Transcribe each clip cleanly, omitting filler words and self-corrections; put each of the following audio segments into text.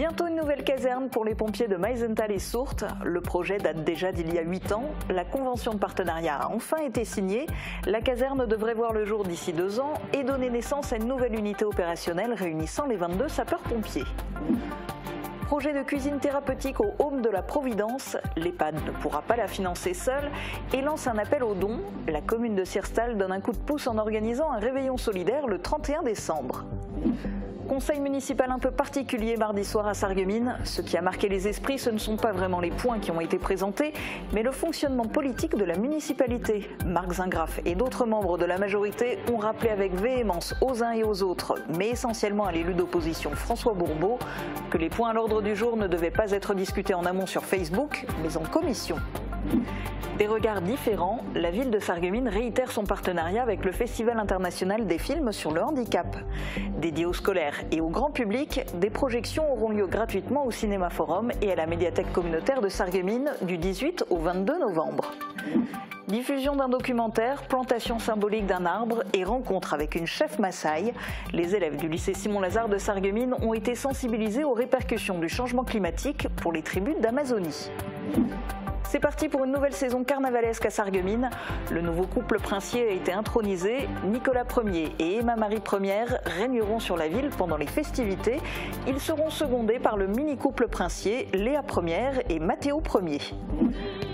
Bientôt une nouvelle caserne pour les pompiers de Meisenthal et Sourtes. Le projet date déjà d'il y a 8 ans. La convention de partenariat a enfin été signée. La caserne devrait voir le jour d'ici 2 ans et donner naissance à une nouvelle unité opérationnelle réunissant les 22 sapeurs-pompiers. Projet de cuisine thérapeutique au Home de la Providence. L'EHPAD ne pourra pas la financer seule et lance un appel aux dons. La commune de Sierstal donne un coup de pouce en organisant un réveillon solidaire le 31 décembre. Conseil municipal un peu particulier mardi soir à Sarreguemines. Ce qui a marqué les esprits, ce ne sont pas vraiment les points qui ont été présentés, mais le fonctionnement politique de la municipalité. Marc Zingraf et d'autres membres de la majorité ont rappelé avec véhémence aux uns et aux autres, mais essentiellement à l'élu d'opposition François Bourbeau, que les points à l'ordre du jour ne devaient pas être discutés en amont sur Facebook, mais en commission. Des regards différents, la ville de Sarreguemines réitère son partenariat avec le Festival international des films sur le handicap. Dédié aux scolaires et au grand public, des projections auront lieu gratuitement au Cinéma Forum et à la médiathèque communautaire de Sarreguemines du 18 au 22 novembre. Diffusion d'un documentaire, plantation symbolique d'un arbre et rencontre avec une chef Maasai. Les élèves du lycée Simon-Lazare de Sarreguemines ont été sensibilisés aux répercussions du changement climatique pour les tribus d'Amazonie. C'est parti pour une nouvelle saison carnavalesque à Sarreguemines. Le nouveau couple princier a été intronisé. Nicolas Ier et Emma-Marie Ier régneront sur la ville pendant les festivités. Ils seront secondés par le mini-couple princier Léa Ier et Mathéo Ier.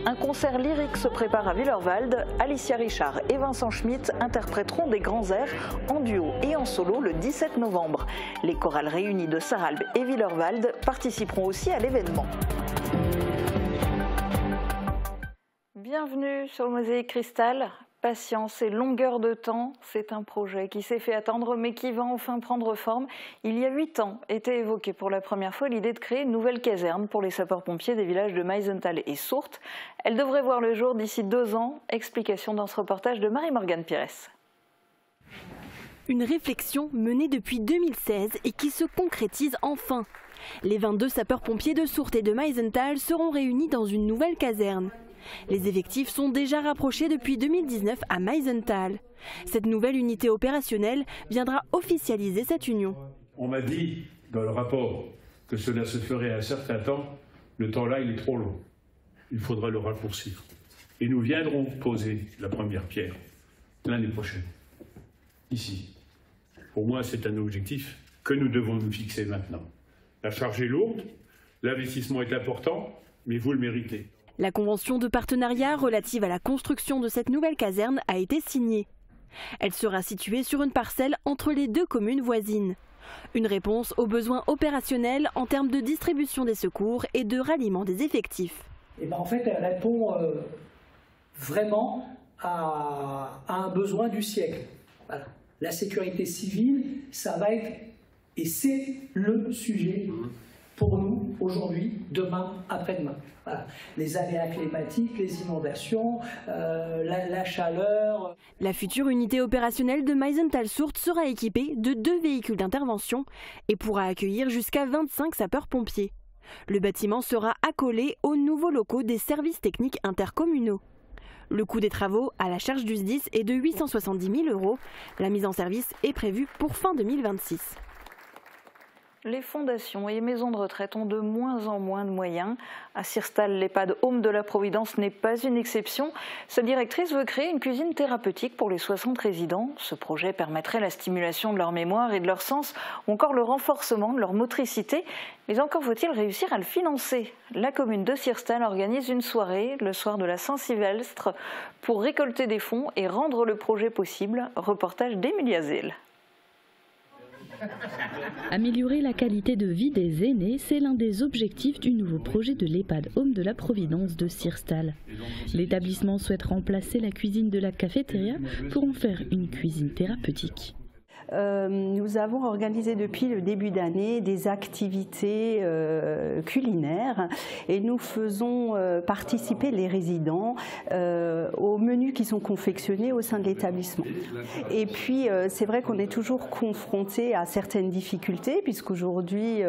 Un concert lyrique se prépare à Willerwald. Alicia Richard et Vincent Schmitt interpréteront des grands airs en duo et en solo le 17 novembre. Les chorales réunies de Sarralbe et Willerwald participeront aussi à l'événement. Bienvenue sur le Mosaïque Cristal. Patience et longueur de temps, c'est un projet qui s'est fait attendre mais qui va enfin prendre forme. Il y a 8 ans était évoquée pour la première fois l'idée de créer une nouvelle caserne pour les sapeurs-pompiers des villages de Meisenthal et Sourtes. Elle devrait voir le jour d'ici 2 ans. Explication dans ce reportage de Marie-Morgane Pires. Une réflexion menée depuis 2016 et qui se concrétise enfin. Les 22 sapeurs-pompiers de Sourtes et de Meisenthal seront réunis dans une nouvelle caserne. Les effectifs sont déjà rapprochés depuis 2019 à Meisenthal. Cette nouvelle unité opérationnelle viendra officialiser cette union. On m'a dit dans le rapport que cela se ferait à un certain temps. Le temps là, il est trop long. Il faudra le raccourcir. Et nous viendrons poser la première pierre l'année prochaine, ici. Pour moi, c'est un objectif que nous devons nous fixer maintenant. La charge est lourde, l'investissement est important, mais vous le méritez. La convention de partenariat relative à la construction de cette nouvelle caserne a été signée. Elle sera située sur une parcelle entre les 2 communes voisines. Une réponse aux besoins opérationnels en termes de distribution des secours et de ralliement des effectifs. Et en fait, elle répond vraiment à un besoin du siècle. Voilà. La sécurité civile, ça va être, et c'est le sujet pour nous, aujourd'hui, demain, après-demain. Voilà. Les aléas climatiques, les inondations, la chaleur. La future unité opérationnelle de Meisenthal-Sourtes sera équipée de 2 véhicules d'intervention et pourra accueillir jusqu'à 25 sapeurs-pompiers. Le bâtiment sera accolé aux nouveaux locaux des services techniques intercommunaux. Le coût des travaux à la charge du SDIS est de 870 000 €. La mise en service est prévue pour fin 2026. Les fondations et maisons de retraite ont de moins en moins de moyens. À Sierstal, l'EHPAD Home de la Providence n'est pas une exception. Sa directrice veut créer une cuisine thérapeutique pour les 60 résidents. Ce projet permettrait la stimulation de leur mémoire et de leur sens, ou encore le renforcement de leur motricité. Mais encore faut-il réussir à le financer. La commune de Sierstal organise une soirée, le soir de la Saint-Sylvestre, pour récolter des fonds et rendre le projet possible. Reportage d'Emilia Zell. Améliorer la qualité de vie des aînés, c'est l'un des objectifs du nouveau projet de l'EHPAD Home de la Providence de Sierstal. L'établissement souhaite remplacer la cuisine de la cafétéria pour en faire une cuisine thérapeutique. Nous avons organisé depuis le début d'année des activités culinaires et nous faisons participer les résidents aux menus qui sont confectionnés au sein de l'établissement. Et puis c'est vrai qu'on est toujours confronté à certaines difficultés puisqu'aujourd'hui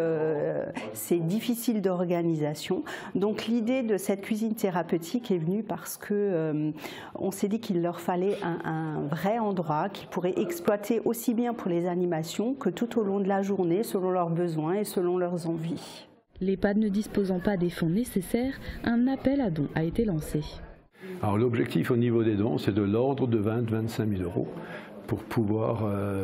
c'est difficile d'organisation. Donc l'idée de cette cuisine thérapeutique est venue parce que on s'est dit qu'il leur fallait un vrai endroit qu'ils pourraient exploiter aussi bien bien pour les animations que tout au long de la journée, selon leurs besoins et selon leurs envies. L'EHPAD ne disposant pas des fonds nécessaires, un appel à dons a été lancé. Alors l'objectif au niveau des dons, c'est de l'ordre de 20-25 000 € pour pouvoir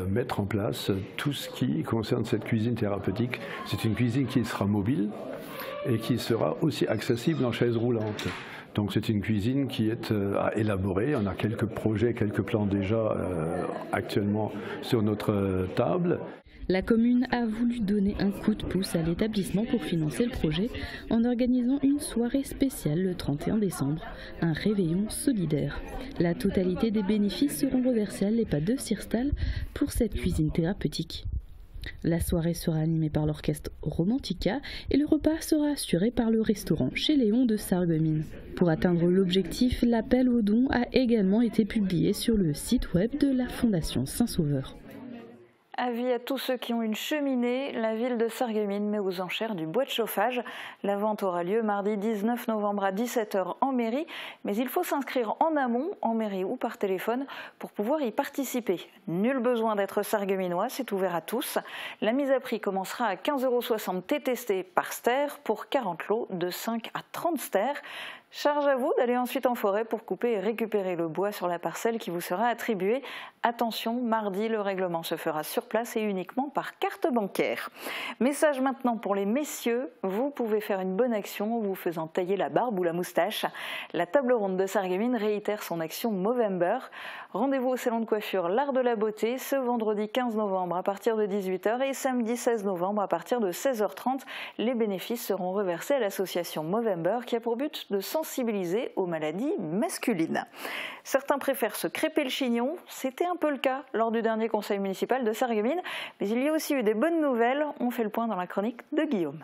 mettre en place tout ce qui concerne cette cuisine thérapeutique. C'est une cuisine qui sera mobile et qui sera aussi accessible en chaise roulante. Donc c'est une cuisine qui est à élaborer. On a quelques projets, quelques plans déjà actuellement sur notre table. La commune a voulu donner un coup de pouce à l'établissement pour financer le projet en organisant une soirée spéciale le 31 décembre, un réveillon solidaire. La totalité des bénéfices seront reversés à l'EHPAD de Sirstal pour cette cuisine thérapeutique. La soirée sera animée par l'orchestre Romantica et le repas sera assuré par le restaurant Chez Léon de Sarreguemines. Pour atteindre l'objectif, l'appel aux dons a également été publié sur le site web de la Fondation Saint-Sauveur. Avis à tous ceux qui ont une cheminée, la ville de Sarreguemines met aux enchères du bois de chauffage. La vente aura lieu mardi 19 novembre à 17 h en mairie, mais il faut s'inscrire en amont, en mairie ou par téléphone, pour pouvoir y participer. Nul besoin d'être sarregueminois, c'est ouvert à tous. La mise à prix commencera à 15,60 € TTC par stère pour 40 lots de 5 à 30 stères. Charge à vous d'aller ensuite en forêt pour couper et récupérer le bois sur la parcelle qui vous sera attribuée. Attention, mardi, le règlement se fera sur place et uniquement par carte bancaire. Message maintenant pour les messieurs, vous pouvez faire une bonne action en vous faisant tailler la barbe ou la moustache. La table ronde de Sarreguemines réitère son action Movember. Rendez-vous au salon de coiffure L'Art de la Beauté ce vendredi 15 novembre à partir de 18 h et samedi 16 novembre à partir de 16 h 30. Les bénéfices seront reversés à l'association Movember qui a pour but de sensibiliser aux maladies masculines. Certains préfèrent se crêper le chignon, c'était un peu le cas lors du dernier conseil municipal de Sarreguemines, mais il y a aussi eu des bonnes nouvelles. On fait le point dans la chronique de Guillaume.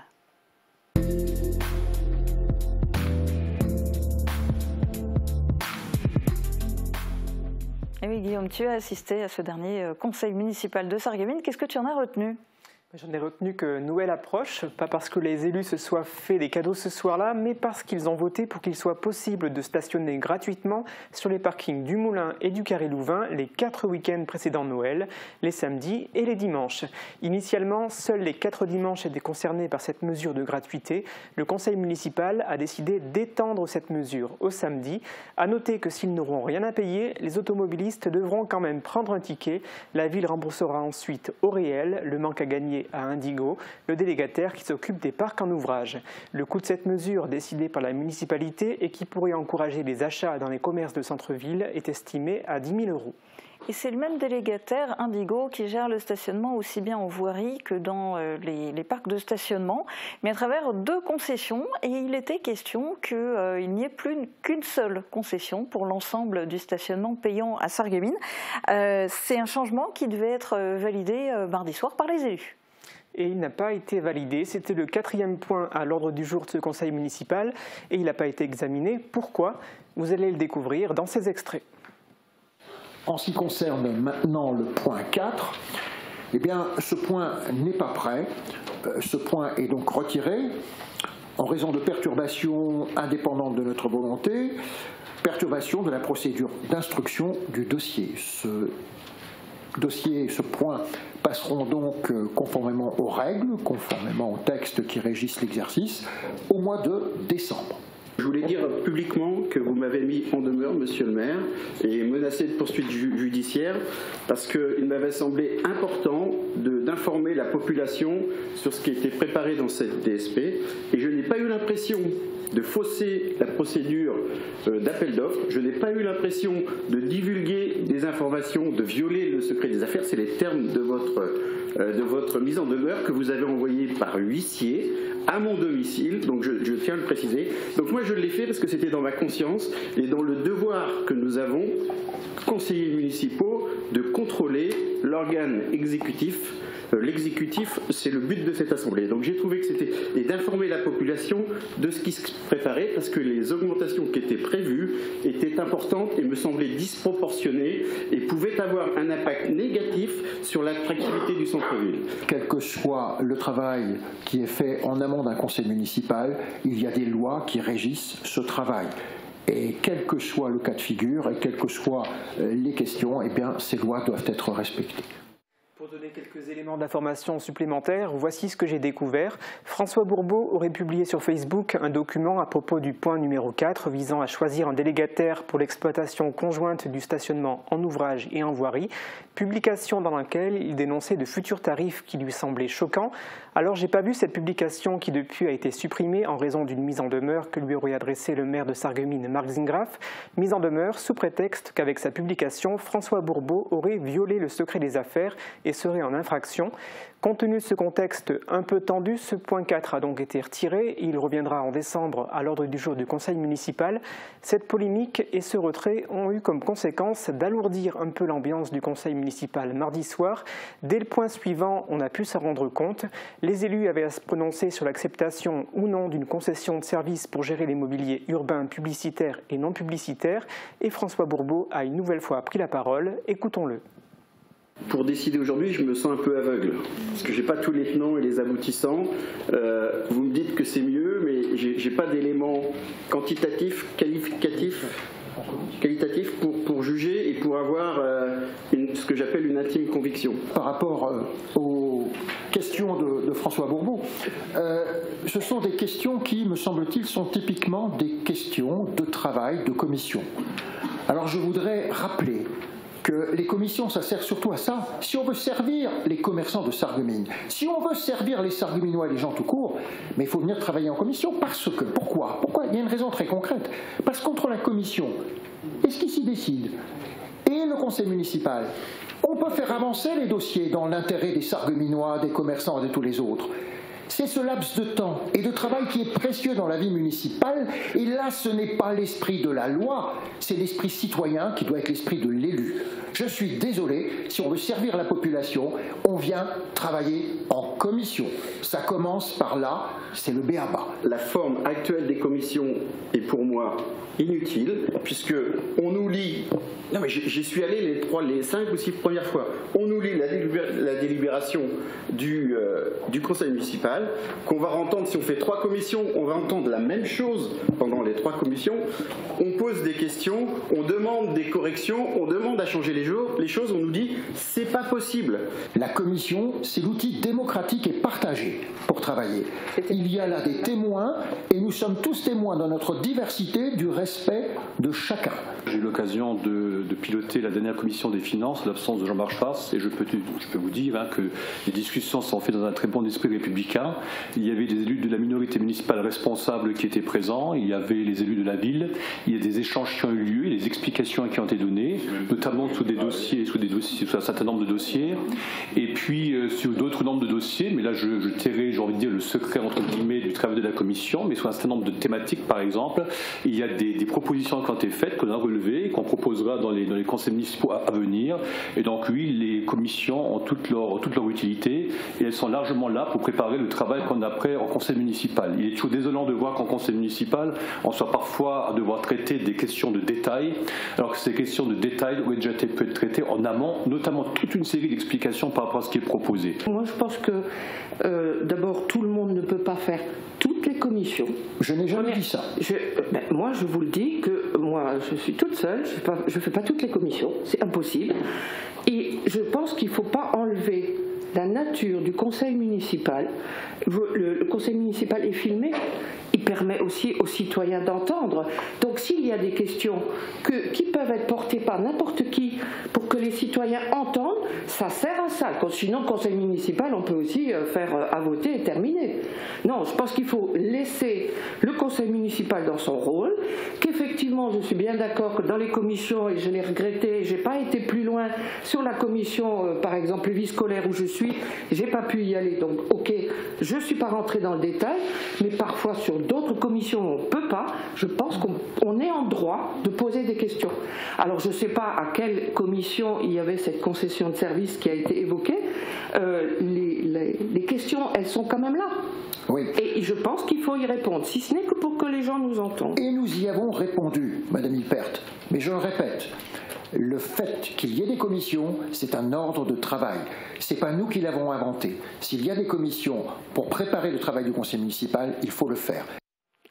Et oui Guillaume, tu as assisté à ce dernier conseil municipal de Sarreguemines, qu'est-ce que tu en as retenu ? J'en ai retenu que Noël approche, pas parce que les élus se soient fait des cadeaux ce soir-là, mais parce qu'ils ont voté pour qu'il soit possible de stationner gratuitement sur les parkings du Moulin et du Carré Louvain les 4 week-ends précédant Noël, les samedis et les dimanches. Initialement, seuls les 4 dimanches étaient concernés par cette mesure de gratuité. Le conseil municipal a décidé d'étendre cette mesure au samedi. À noter que s'ils n'auront rien à payer, les automobilistes devront quand même prendre un ticket. La ville remboursera ensuite au réel le manque à gagner à Indigo, le délégataire qui s'occupe des parcs en ouvrage. Le coût de cette mesure, décidée par la municipalité et qui pourrait encourager les achats dans les commerces de centre-ville, est estimé à 10 000 €. Et c'est le même délégataire, Indigo, qui gère le stationnement aussi bien en voirie que dans les parcs de stationnement, mais à travers 2 concessions. Et il était question qu'il n'y ait plus qu'une seule concession pour l'ensemble du stationnement payant à Sarreguemines. C'est un changement qui devait être validé mardi soir par les élus. Et il n'a pas été validé. C'était le 4e point à l'ordre du jour de ce conseil municipal et il n'a pas été examiné. Pourquoi ? Vous allez le découvrir dans ces extraits. En ce qui concerne maintenant le point 4, eh bien, ce point n'est pas prêt. Ce point est donc retiré en raison de perturbations indépendantes de notre volonté, perturbation de la procédure d'instruction du dossier. Ce point passeront donc conformément aux règles, conformément aux textes qui régissent l'exercice, au mois de décembre. Je voulais dire publiquement que vous m'avez mis en demeure, monsieur le maire, et menacé de poursuites judiciaires, parce qu'il m'avait semblé important d'informer la population sur ce qui était préparé dans cette DSP, et je n'ai pas eu l'impression de fausser la procédure d'appel d'offres, je n'ai pas eu l'impression de divulguer des informations, de violer le secret des affaires, c'est les termes de votre mise en demeure que vous avez envoyée par huissier à mon domicile, donc je tiens à le préciser. Donc moi je l'ai fait parce que c'était dans ma conscience et dans le devoir que nous avons, conseillers municipaux, de contrôler l'organe exécutif. L'exécutif, c'est le but de cette assemblée. Donc j'ai trouvé que c'était et d'informer la population de ce qui se préparait parce que les augmentations qui étaient prévues étaient importantes et me semblaient disproportionnées et pouvaient avoir un impact négatif sur l'attractivité du centre-ville. Quel que soit le travail qui est fait en amont d'un conseil municipal, il y a des lois qui régissent ce travail. Et quel que soit le cas de figure et quelles que soient les questions, eh bien, ces lois doivent être respectées. Pour donner quelques éléments d'information supplémentaires, voici ce que j'ai découvert. François Bourbeau aurait publié sur Facebook un document à propos du point numéro 4 visant à choisir un délégataire pour l'exploitation conjointe du stationnement en ouvrage et en voirie, publication dans laquelle il dénonçait de futurs tarifs qui lui semblaient choquants. Alors j'ai pas vu cette publication qui depuis a été supprimée en raison d'une mise en demeure que lui aurait adressée le maire de Sarreguemines, Marc Zingraf, mise en demeure sous prétexte qu'avec sa publication, François Bourbeau aurait violé le secret des affaires et serait en infraction. Compte tenu de ce contexte un peu tendu, ce point 4 a donc été retiré. Il reviendra en décembre à l'ordre du jour du conseil municipal. Cette polémique et ce retrait ont eu comme conséquence d'alourdir un peu l'ambiance du conseil municipal mardi soir. Dès le point suivant, on a pu s'en rendre compte. Les élus avaient à se prononcer sur l'acceptation ou non d'une concession de service pour gérer les mobiliers urbains publicitaires et non publicitaires. Et François Bourbeau a une nouvelle fois pris la parole. Écoutons-le. Pour décider aujourd'hui, je me sens un peu aveugle, parce que je n'ai pas tous les tenants et les aboutissants. Vous me dites que c'est mieux, mais je n'ai pas d'éléments quantitatifs, qualitatifs pour juger et pour avoir ce que j'appelle une intime conviction. Par rapport aux questions de François Bourbeau, ce sont des questions qui, me semble-t-il, sont typiquement des questions de travail, de commission. Alors je voudrais rappeler que les commissions, ça sert surtout à ça. Si on veut servir les commerçants de Sarreguemines, si on veut servir les Sarregueminois et les gens tout court, mais il faut venir travailler en commission parce que, pourquoi ? Il y a une raison très concrète. Parce qu'entre la commission et ce qui s'y décide, et le conseil municipal, on peut faire avancer les dossiers dans l'intérêt des Sarregueminois, des commerçants et de tous les autres. C'est ce laps de temps et de travail qui est précieux dans la vie municipale. Et là, ce n'est pas l'esprit de la loi, c'est l'esprit citoyen qui doit être l'esprit de l'élu. Je suis désolé, si on veut servir la population, on vient travailler en commission. Ça commence par là, c'est le b.a.-ba. La forme actuelle des commissions est pour moi inutile, puisque on nous lit. Non mais j'y suis allé les 5 ou 6 premières fois. On nous lit la délibération du conseil municipal, qu'on va entendre, si on fait 3 commissions, on va entendre la même chose pendant les 3 commissions. On pose des questions, on demande des corrections, on demande à changer les choses, on nous dit c'est pas possible. La commission, c'est l'outil démocratique et partagé pour travailler. Il y a là des témoins et nous sommes tous témoins dans notre diversité du respect de chacun. J'ai eu l'occasion de piloter la dernière commission des finances, l'absence de Jean-Marc Schwartz, et je peux vous dire que les discussions sont faites dans un très bon esprit républicain. Il y avait des élus de la minorité municipale responsables qui étaient présents, il y avait les élus de la ville, il y a des échanges qui ont eu lieu, des explications qui ont été données, notamment sur un certain nombre de dossiers, et puis sur d'autres nombres de dossiers, mais là je tairai, j'ai envie de dire, le secret entre guillemets du travail de la commission, mais sur un certain nombre de thématiques par exemple, il y a des propositions qui ont été faites, qu'on a relevées, qu'on proposera dans les conseils municipaux à venir, et donc oui, les commissions ont toute leur utilité, et elles sont largement là pour préparer le travail qu'on a après en conseil municipal. Il est toujours désolant de voir qu'en conseil municipal, on soit parfois à devoir traiter des questions de détail, alors que ces questions de détail ont déjà été traitées en amont, notamment toute une série d'explications par rapport à ce qui est proposé. Moi je pense que d'abord tout le monde ne peut pas faire toutes les commissions. Je n'ai jamais dit ça. Moi je vous le dis que moi je suis toute seule, je ne fais pas toutes les commissions, c'est impossible. Et je pense qu'il ne faut pas enlever la nature du conseil municipal. Le conseil municipal est filmé, il permet aussi aux citoyens d'entendre. Donc s'il y a des questions qui peuvent être portées par n'importe qui pour que les citoyens entendent, ça sert à ça. Sinon, le conseil municipal, on peut aussi faire à voter et terminer. Non, je pense qu'il faut laisser le conseil municipal dans son rôle, qu'effectivement, je suis bien d'accord que dans les commissions, et je l'ai regretté, je n'ai pas été plus loin sur la commission, par exemple, vie scolaire où je suis, j'ai pas pu y aller. Donc, ok, je ne suis pas rentrée dans le détail, mais parfois sur d'autres commissions, on ne peut pas. Je pense qu'on est en droit de poser des questions. Alors, je ne sais pas à quelle commission il y avait cette concession de service qui a été évoquée. Les questions, elles sont quand même là. Oui. Et je pense qu'il faut y répondre, si ce n'est que pour que les gens nous entendent. Et nous y avons répondu, Madame Hilpert. Mais je le répète, le fait qu'il y ait des commissions, c'est un ordre de travail. Ce n'est pas nous qui l'avons inventé. S'il y a des commissions pour préparer le travail du conseil municipal, il faut le faire.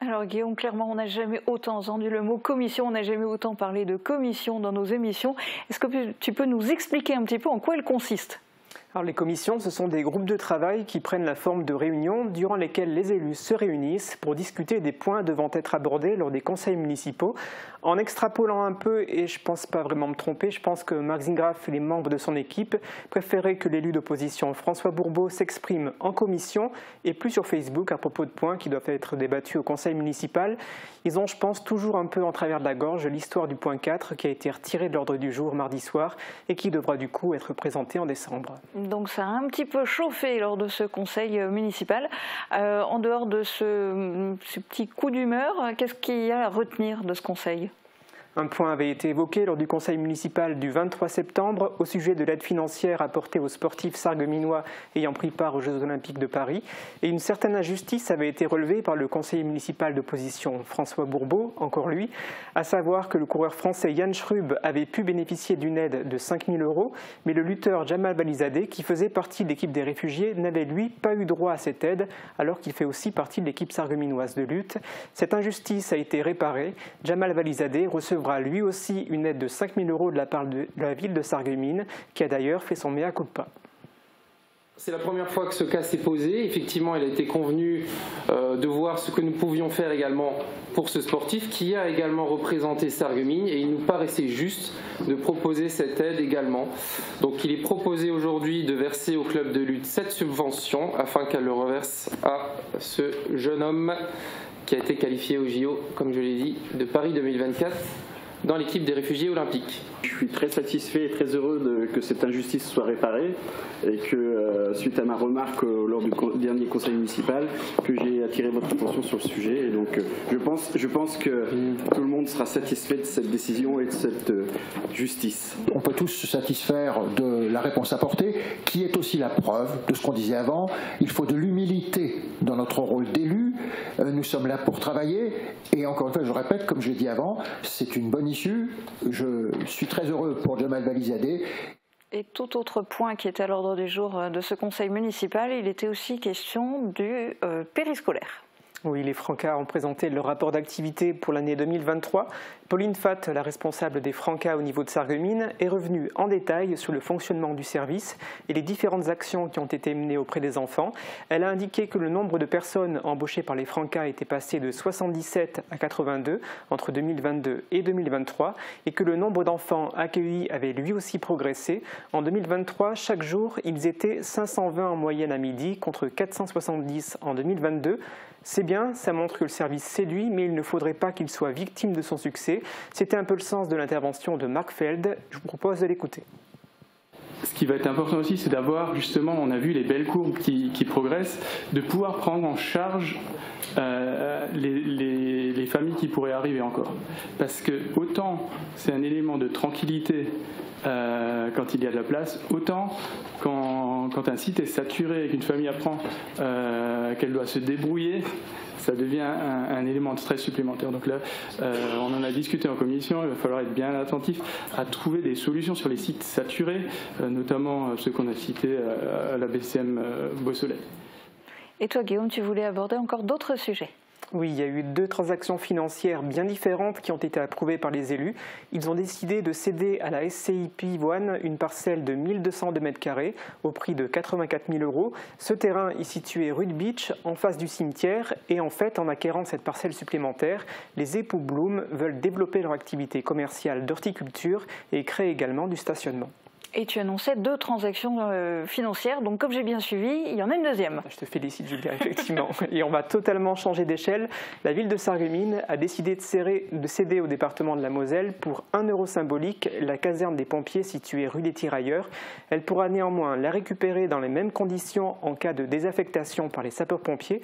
Alors Guillaume, clairement, on n'a jamais autant entendu le mot commission, on n'a jamais autant parlé de commission dans nos émissions. Est-ce que tu peux nous expliquer un petit peu en quoi elle consiste ? Alors, les commissions, ce sont des groupes de travail qui prennent la forme de réunions durant lesquelles les élus se réunissent pour discuter des points devant être abordés lors des conseils municipaux. En extrapolant un peu, et je ne pense pas vraiment me tromper, je pense que Marc Zingraf et les membres de son équipe préféraient que l'élu d'opposition François Bourbeau s'exprime en commission et plus sur Facebook à propos de points qui doivent être débattus au conseil municipal. Ils ont, je pense, toujours un peu en travers de la gorge l'histoire du point 4 qui a été retiré de l'ordre du jour mardi soir et qui devra du coup être présenté en décembre. Donc ça a un petit peu chauffé lors de ce conseil municipal. En dehors de ce petit coup d'humeur, qu'est-ce qu'il y a à retenir de ce conseil ? Un point avait été évoqué lors du conseil municipal du 23 septembre au sujet de l'aide financière apportée aux sportifs sarregueminois ayant pris part aux Jeux Olympiques de Paris. Et une certaine injustice avait été relevée par le conseiller municipal d'opposition François Bourbeau, encore lui, à savoir que le coureur français Yann Schrub avait pu bénéficier d'une aide de 5 000 €, mais le lutteur Jamal Balizadeh, qui faisait partie de l'équipe des réfugiés, n'avait lui pas eu droit à cette aide, alors qu'il fait aussi partie de l'équipe sarregueminoise de lutte. Cette injustice a été réparée. Jamal Balizadeh recevra lui aussi une aide de 5 000 € de la part de la ville de Sarreguemines, qui a d'ailleurs fait son mea culpa. C'est la première fois que ce cas s'est posé. Effectivement, il a été convenu de voir ce que nous pouvions faire également pour ce sportif qui a également représenté Sarreguemines, et il nous paraissait juste de proposer cette aide également. Donc il est proposé aujourd'hui de verser au club de lutte cette subvention afin qu'elle le reverse à ce jeune homme qui a été qualifié au JO, comme je l'ai dit, de Paris 2024 dans l'équipe des réfugiés olympiques. Je suis très satisfait et très heureux que cette injustice soit réparée et que, suite à ma remarque lors du dernier conseil municipal, que j'ai attiré votre attention sur le sujet. Et donc, je pense que tout le monde sera satisfait de cette décision et de cette justice. On peut tous se satisfaire de la réponse apportée, qui est aussi la preuve de ce qu'on disait avant. Il faut de l'humilité dans notre rôle d'élu. Nous sommes là pour travailler. Et encore une fois, je répète, comme je l'ai dit avant, c'est une bonne issue. Je suis très heureux pour Jamal Balizadeh. Et tout autre point qui était à l'ordre du jour de ce conseil municipal, il était aussi question du périscolaire. Oui, les Francas ont présenté leur rapport d'activité pour l'année 2023. Pauline Fatt, la responsable des Francas au niveau de Sarreguemines, est revenue en détail sur le fonctionnement du service et les différentes actions qui ont été menées auprès des enfants. Elle a indiqué que le nombre de personnes embauchées par les Francas était passé de 77 à 82 entre 2022 et 2023 et que le nombre d'enfants accueillis avait lui aussi progressé. En 2023, chaque jour, ils étaient 520 en moyenne à midi contre 470 en 2022. C'est bien, ça montre que le service séduit, mais il ne faudrait pas qu'il soit victime de son succès. C'était un peu le sens de l'intervention de Marc Feld. Je vous propose de l'écouter. Ce qui va être important aussi, c'est d'avoir justement, on a vu les belles courbes qui progressent, de pouvoir prendre en charge les familles qui pourraient arriver encore. Parce que autant c'est un élément de tranquillité quand il y a de la place, autant quand un site est saturé et qu'une famille apprend qu'elle doit se débrouiller, ça devient un élément de stress supplémentaire. Donc là, on en a discuté en commission, il va falloir être bien attentif à trouver des solutions sur les sites saturés, notamment ceux qu'on a cités à la BCM Beausoleil. Et toi, Guillaume, tu voulais aborder encore d'autres sujets ? Oui, il y a eu 2 transactions financières bien différentes qui ont été approuvées par les élus. Ils ont décidé de céder à la SCI Pivoine une parcelle de 1202 m² au prix de 84 000 €. Ce terrain est situé rue de Beach, en face du cimetière. Et en fait, en acquérant cette parcelle supplémentaire, les époux Bloom veulent développer leur activité commerciale d'horticulture et créer également du stationnement. Et tu annonçais 2 transactions financières, donc comme j'ai bien suivi, il y en a une deuxième. Je te félicite, Julia, effectivement. Et on va totalement changer d'échelle. La ville de Sarreguemines a décidé de céder au département de la Moselle pour 1 € symbolique la caserne des pompiers située rue des Tirailleurs. Elle pourra néanmoins la récupérer dans les mêmes conditions en cas de désaffectation par les sapeurs-pompiers.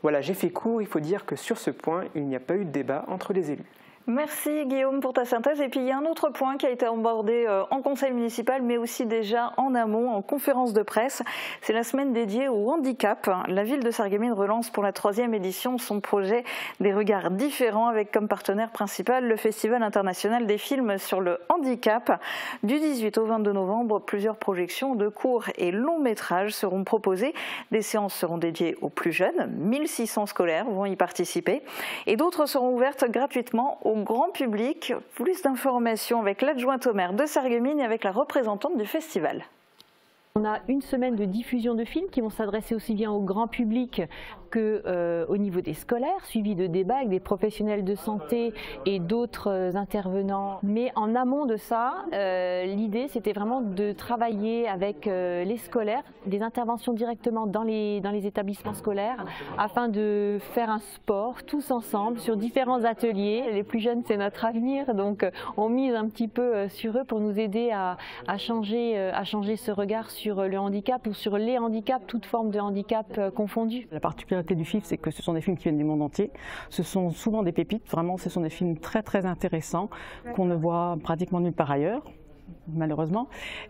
Voilà, j'ai fait court. Il faut dire que sur ce point, il n'y a pas eu de débat entre les élus. Merci Guillaume pour ta synthèse. Et puis il y a un autre point qui a été abordé en conseil municipal, mais aussi déjà en amont, en conférence de presse. C'est la semaine dédiée au handicap. La ville de Sarreguemines relance pour la 3e édition son projet Des regards différents, avec comme partenaire principal le Festival international des films sur le handicap. Du 18 au 22 novembre, plusieurs projections de courts et longs métrages seront proposées. Des séances seront dédiées aux plus jeunes, 1600 scolaires vont y participer, et d'autres seront ouvertes gratuitement aux grand public. Plus d'informations avec l'adjointe au maire de Sarreguemines et avec la représentante du festival. On a une semaine de diffusion de films qui vont s'adresser aussi bien au grand public qu'au niveau des scolaires, suivi de débats avec des professionnels de santé et d'autres intervenants. Mais en amont de ça, l'idée c'était vraiment de travailler avec les scolaires, des interventions directement dans les établissements scolaires, afin de faire un sport tous ensemble sur différents ateliers. Les plus jeunes c'est notre avenir, donc on mise un petit peu sur eux pour nous aider à changer ce regard sur le handicap ou sur les handicaps, toute forme de handicap confondu. La particularité du FIF, c'est que ce sont des films qui viennent du monde entier. Ce sont souvent des pépites, vraiment, ce sont des films très très intéressants qu'on ne voit pratiquement nulle part ailleurs, malheureusement.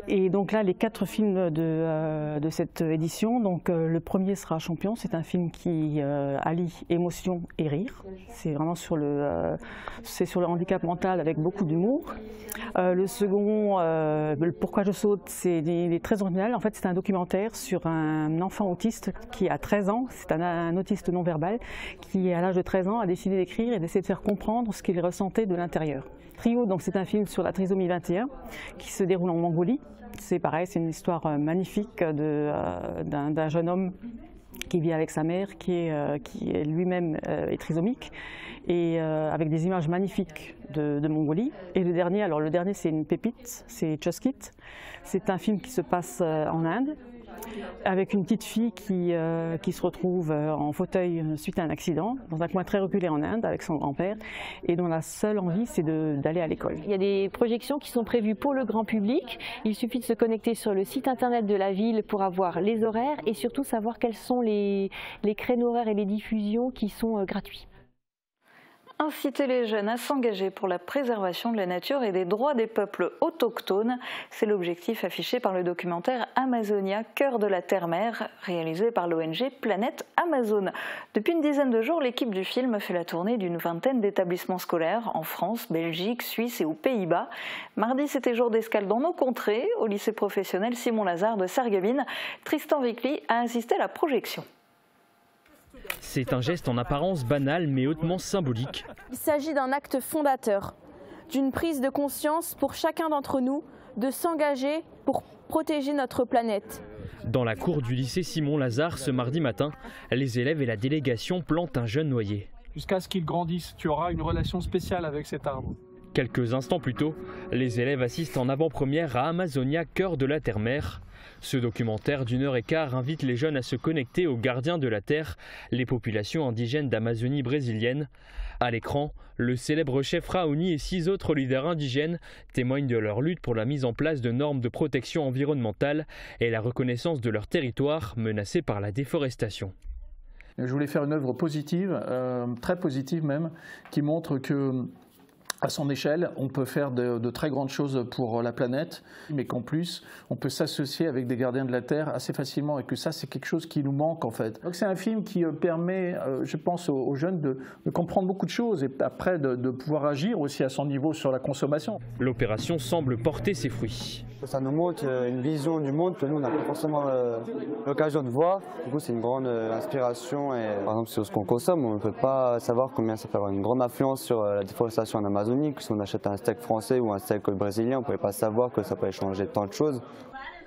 Et donc là, les 4 films de cette édition, donc le premier sera Champion, c'est un film qui allie émotion et rire. C'est vraiment sur le handicap mental avec beaucoup d'humour. Le second, Pourquoi je saute, il est très original. En fait, c'est un documentaire sur un enfant autiste qui a 13 ans. C'est un autiste non-verbal qui, à l'âge de 13 ans, a décidé d'écrire et d'essayer de faire comprendre ce qu'il ressentait de l'intérieur. Trio, donc c'est un film sur la trisomie 21 qui se déroule en Mongolie. C'est pareil, c'est une histoire magnifique d'un jeune homme qui vit avec sa mère, qui est lui-même est trisomique, et avec des images magnifiques de Mongolie. Et le dernier c'est une pépite, c'est Chuskit. C'est un film qui se passe en Inde, avec une petite fille qui se retrouve en fauteuil suite à un accident, dans un coin très reculé en Inde, avec son grand-père, et dont la seule envie, c'est d'aller à l'école. Il y a des projections qui sont prévues pour le grand public. Il suffit de se connecter sur le site internet de la ville pour avoir les horaires et surtout savoir quels sont les créneaux horaires et les diffusions qui sont gratuits. Inciter les jeunes à s'engager pour la préservation de la nature et des droits des peuples autochtones, c'est l'objectif affiché par le documentaire Amazonia, cœur de la terre-mer, réalisé par l'ONG Planète Amazon. Depuis une dizaine de jours, l'équipe du film fait la tournée d'une vingtaine d'établissements scolaires en France, Belgique, Suisse et aux Pays-Bas. Mardi, c'était jour d'escale dans nos contrées, au lycée professionnel Simon Lazare de Sarreguemines. Tristan Vicli a assisté à la projection. C'est un geste en apparence banal mais hautement symbolique. Il s'agit d'un acte fondateur, d'une prise de conscience pour chacun d'entre nous de s'engager pour protéger notre planète. Dans la cour du lycée Simon Lazare ce mardi matin, les élèves et la délégation plantent un jeune noyer. Jusqu'à ce qu'il grandisse, tu auras une relation spéciale avec cet arbre. Quelques instants plus tôt, les élèves assistent en avant-première à Amazonia, cœur de la terre-mer. Ce documentaire d'1h15 invite les jeunes à se connecter aux gardiens de la terre, les populations indigènes d'Amazonie brésilienne. À l'écran, le célèbre chef Raoni et 6 autres leaders indigènes témoignent de leur lutte pour la mise en place de normes de protection environnementale et la reconnaissance de leur territoire menacé par la déforestation. Je voulais faire une œuvre positive, très positive même, qui montre que à son échelle, on peut faire de très grandes choses pour la planète, mais qu'en plus, on peut s'associer avec des gardiens de la Terre assez facilement et que ça, c'est quelque chose qui nous manque en fait. Donc c'est un film qui permet, je pense, aux jeunes de comprendre beaucoup de choses et après de pouvoir agir aussi à son niveau sur la consommation. L'opération semble porter ses fruits. Ça nous montre une vision du monde que nous, on n'a pas forcément l'occasion de voir. Du coup, c'est une grande inspiration. Et, par exemple, sur ce qu'on consomme, on ne peut pas savoir combien ça peut avoir une grande influence sur la déforestation en Amazonie. Si on achète un steak français ou un steak brésilien, on ne pouvait pas savoir que ça peut changer tant de choses.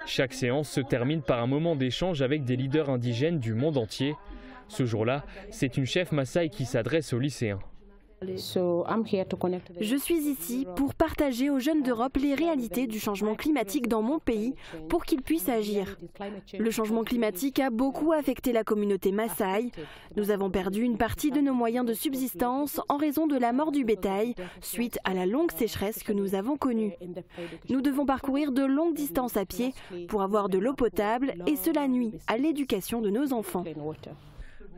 Chaque séance se termine par un moment d'échange avec des leaders indigènes du monde entier. Ce jour-là, c'est une chef Maasai qui s'adresse aux lycéens. Je suis ici pour partager aux jeunes d'Europe les réalités du changement climatique dans mon pays pour qu'ils puissent agir. Le changement climatique a beaucoup affecté la communauté Maasai. Nous avons perdu une partie de nos moyens de subsistance en raison de la mort du bétail suite à la longue sécheresse que nous avons connue. Nous devons parcourir de longues distances à pied pour avoir de l'eau potable et cela nuit à l'éducation de nos enfants.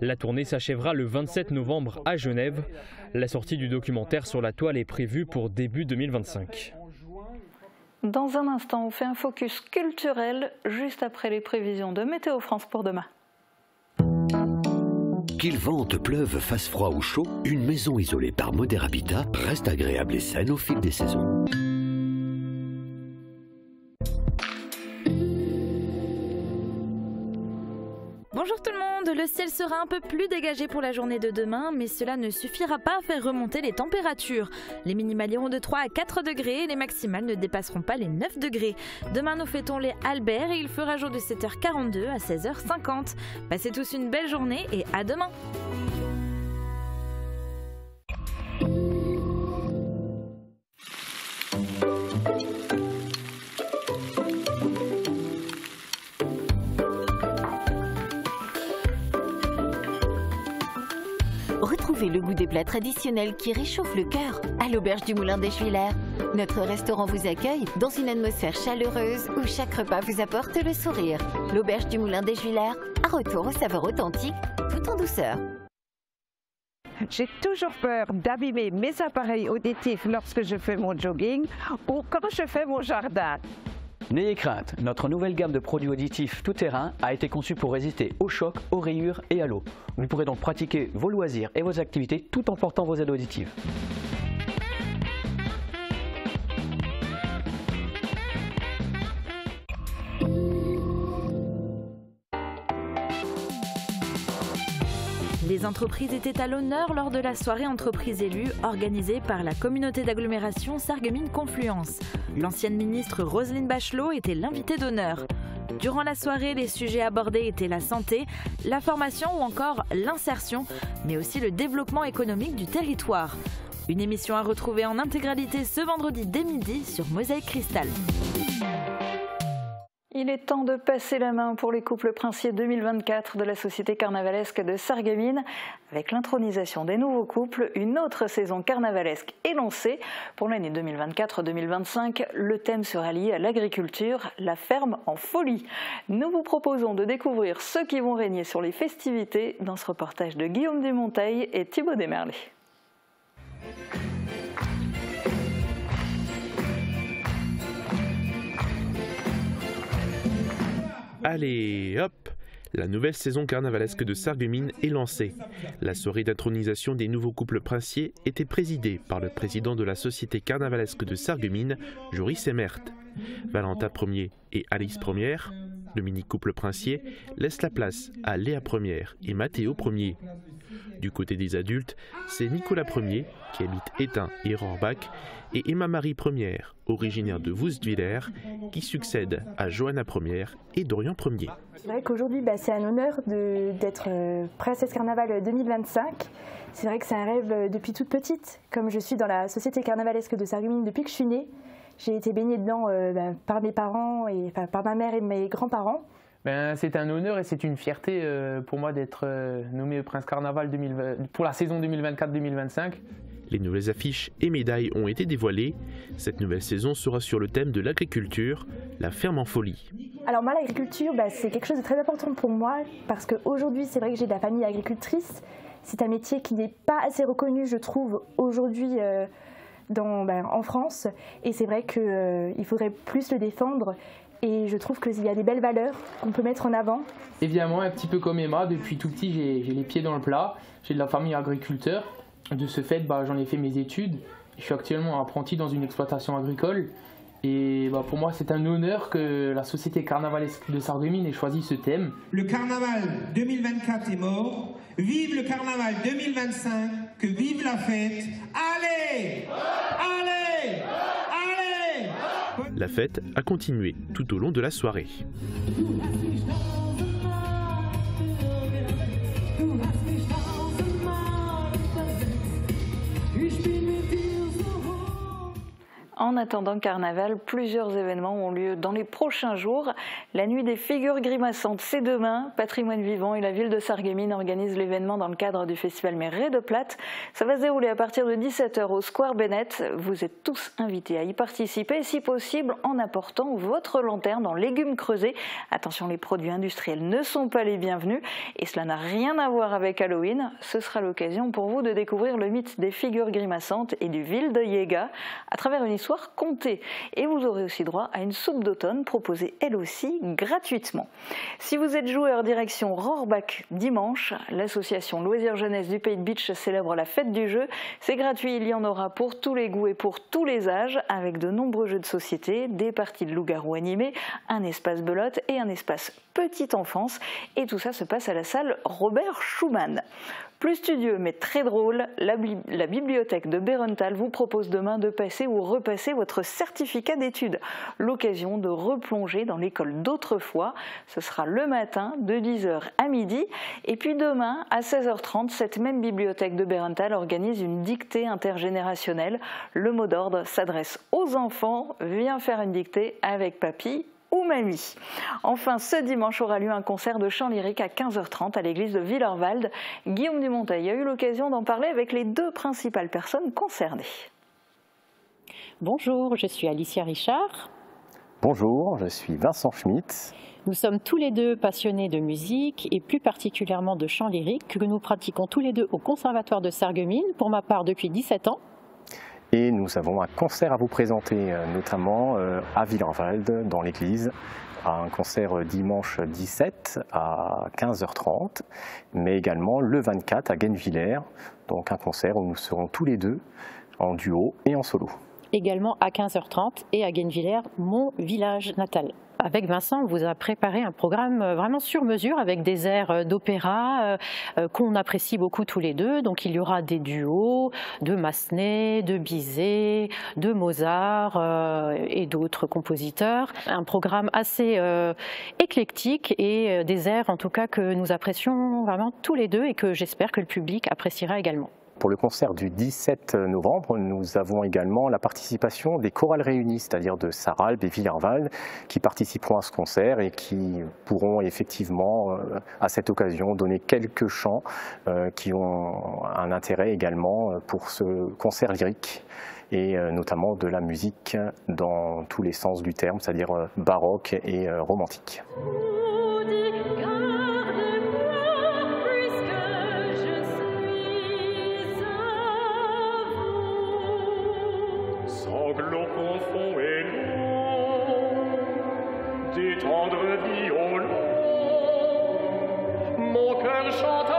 La tournée s'achèvera le 27 novembre à Genève. La sortie du documentaire sur la toile est prévue pour début 2025. Dans un instant, on fait un focus culturel juste après les prévisions de Météo France pour demain. Qu'il vente, pleuve, fasse froid ou chaud, une maison isolée par Moder Habitat reste agréable et saine au fil des saisons. Bonjour tout le monde, le ciel sera un peu plus dégagé pour la journée de demain, mais cela ne suffira pas à faire remonter les températures. Les minimales iront de 3 à 4 degrés et les maximales ne dépasseront pas les 9 degrés. Demain nous fêtons les Albert et il fera jour de 7h42 à 16h50. Passez tous une belle journée et à demain. Retrouvez le goût des plats traditionnels qui réchauffent le cœur à l'Auberge du Moulin des Juilaires. Notre restaurant vous accueille dans une atmosphère chaleureuse où chaque repas vous apporte le sourire. L'Auberge du Moulin des Juilaires, un retour aux saveurs authentiques, tout en douceur. J'ai toujours peur d'abîmer mes appareils auditifs lorsque je fais mon jogging ou quand je fais mon jardin. N'ayez crainte, notre nouvelle gamme de produits auditifs tout-terrain a été conçue pour résister aux chocs, aux rayures et à l'eau. Vous pourrez donc pratiquer vos loisirs et vos activités tout en portant vos aides auditives. Les entreprises étaient à l'honneur lors de la soirée entreprises élues organisée par la communauté d'agglomération Sarreguemines-Confluence. L'ancienne ministre Roselyne Bachelot était l'invitée d'honneur. Durant la soirée, les sujets abordés étaient la santé, la formation ou encore l'insertion, mais aussi le développement économique du territoire. Une émission à retrouver en intégralité ce vendredi dès midi sur Mosaïque Cristal. Il est temps de passer la main pour les couples princiers 2024 de la Société carnavalesque de Sarreguemines. Avec l'intronisation des nouveaux couples, une autre saison carnavalesque est lancée. Pour l'année 2024-2025, le thème sera lié à l'agriculture, la ferme en folie. Nous vous proposons de découvrir ceux qui vont régner sur les festivités dans ce reportage de Guillaume Dumonteil et Thibaut Desmerlet. Allez, hop! La nouvelle saison carnavalesque de Sarreguemines est lancée. La soirée d'intronisation des nouveaux couples princiers était présidée par le président de la Société carnavalesque de Sarreguemines, Joris Emert. Valentin Ier et Alice Première, le mini-couple princier, laissent la place à Léa Première et Mathéo Ier. Du côté des adultes, c'est Nicolas Ier, qui habite Étain et Rohrbach, et Emma-Marie Première, originaire de Woustviller, qui succède à Johanna Première et Dorian Ier. C'est vrai qu'aujourd'hui, c'est un honneur d'être princesse carnaval 2025. C'est vrai que c'est un rêve depuis toute petite. Comme je suis dans la Société carnavalesque de Sarreguemines depuis que je suis née, j'ai été baignée dedans par mes parents, et par ma mère et mes grands-parents. C'est un honneur et c'est une fierté pour moi d'être nommé Prince Carnaval pour la saison 2024-2025. Les nouvelles affiches et médailles ont été dévoilées. Cette nouvelle saison sera sur le thème de l'agriculture, la ferme en folie. Alors moi, l'agriculture, c'est quelque chose de très important pour moi parce qu'aujourd'hui, c'est vrai que j'ai de la famille agricultrice. C'est un métier qui n'est pas assez reconnu, je trouve, aujourd'hui en France. Et c'est vrai qu'il faudrait plus le défendre. Et je trouve qu'il y a des belles valeurs qu'on peut mettre en avant. Évidemment, un petit peu comme Emma, depuis tout petit, j'ai les pieds dans le plat. J'ai de la famille agriculteur. De ce fait, j'en ai fait mes études. Je suis actuellement apprenti dans une exploitation agricole. Et pour moi, c'est un honneur que la Société carnavalesque de Sarreguemines ait choisi ce thème. Le carnaval 2024 est mort. Vive le carnaval 2025. Que vive la fête. Allez! Allez! Allez! La fête a continué tout au long de la soirée. En attendant le carnaval, plusieurs événements ont lieu dans les prochains jours. La nuit des figures grimaçantes, c'est demain. Patrimoine vivant et la ville de Sarreguemines organisent l'événement dans le cadre du festival Méré de Plate. Ça va se dérouler à partir de 17h au Square Bennett. Vous êtes tous invités à y participer, si possible en apportant votre lanterne en légumes creusés. Attention, les produits industriels ne sont pas les bienvenus et cela n'a rien à voir avec Halloween. Ce sera l'occasion pour vous de découvrir le mythe des figures grimaçantes et du Wilde-Jäger à travers une histoire comptée. Et vous aurez aussi droit à une soupe d'automne proposée elle aussi gratuitement. Si vous êtes joueur direction Rohrbach dimanche, l'association Loisirs Jeunesse du Pays de Bitche célèbre la fête du jeu. C'est gratuit, il y en aura pour tous les goûts et pour tous les âges avec de nombreux jeux de société, des parties de loup-garou animés, un espace belote et un espace petite enfance. Et tout ça se passe à la salle Robert Schumann. Plus studieux mais très drôle, la bibliothèque de Bérenthal vous propose demain de passer ou repasser votre certificat d'études. L'occasion de replonger dans l'école d'autrefois. Ce sera le matin de 10h à midi. Et puis demain à 16h30, cette même bibliothèque de Bérenthal organise une dictée intergénérationnelle. Le mot d'ordre s'adresse aux enfants. Viens faire une dictée avec papy ou mamie. Enfin, ce dimanche aura lieu un concert de chant lyrique à 15h30 à l'église de Villerwald. Guillaume Dumonteil a eu l'occasion d'en parler avec les deux principales personnes concernées. Bonjour, je suis Alicia Richard. Bonjour, je suis Vincent Schmitt. Nous sommes tous les deux passionnés de musique et plus particulièrement de chant lyrique que nous pratiquons tous les deux au Conservatoire de Sarreguemines, pour ma part depuis 17 ans. Et nous avons un concert à vous présenter, notamment à Villerwald, dans l'église. Un concert dimanche 17 à 15h30, mais également le 24 à Guenvillers. Donc un concert où nous serons tous les deux en duo et en solo. Également à 15h30 et à Guenvillers, mon village natal. Avec Vincent, on vous a préparé un programme vraiment sur mesure avec des airs d'opéra qu'on apprécie beaucoup tous les deux. Donc il y aura des duos de Massenet, de Bizet, de Mozart et d'autres compositeurs. Un programme assez éclectique et des airs en tout cas que nous apprécions vraiment tous les deux et que j'espère que le public appréciera également. Pour le concert du 17 novembre, nous avons également la participation des chorales réunies, c'est-à-dire de Sarralbe et Villerwald, qui participeront à ce concert et qui pourront effectivement, à cette occasion, donner quelques chants qui ont un intérêt également pour ce concert lyrique, et notamment de la musique dans tous les sens du terme, c'est-à-dire baroque et romantique. Sanglot profond et long, des tendres violons, mon cœur chante